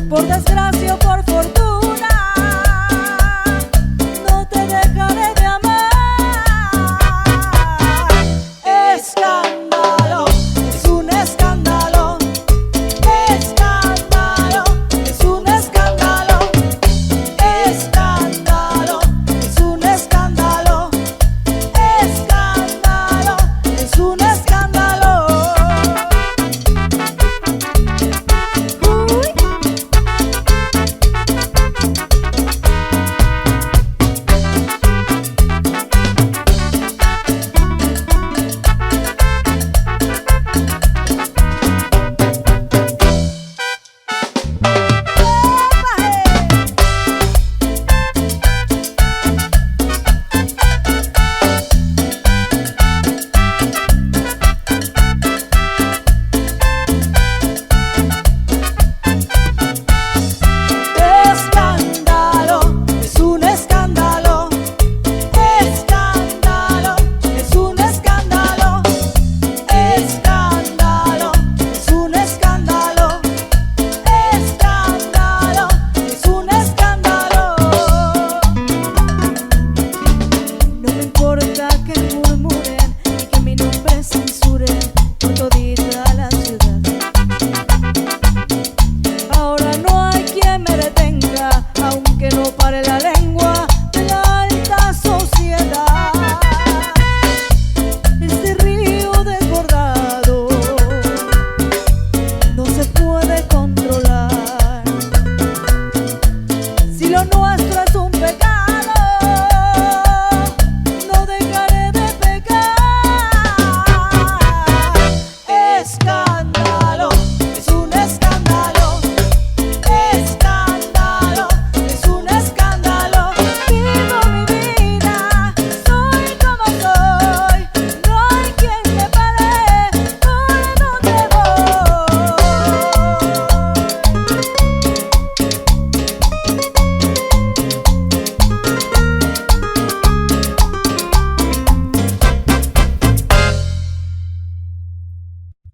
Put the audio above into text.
por desgracia o por fortuna, no te dejaré de amar. Escándalo, es un escándalo. Escándalo, es un escándalo. Escándalo, es un escándalo. Escándalo, es un escándalo. Uy. Escándalo, es un escándalo. Escándalo, es un escándalo. Escándalo, es un escándalo. Escándalo, es un escándalo. No me importa que murmuren y que mi nombre censuren por todita la ciudad. Ahora no hay quien me detenga.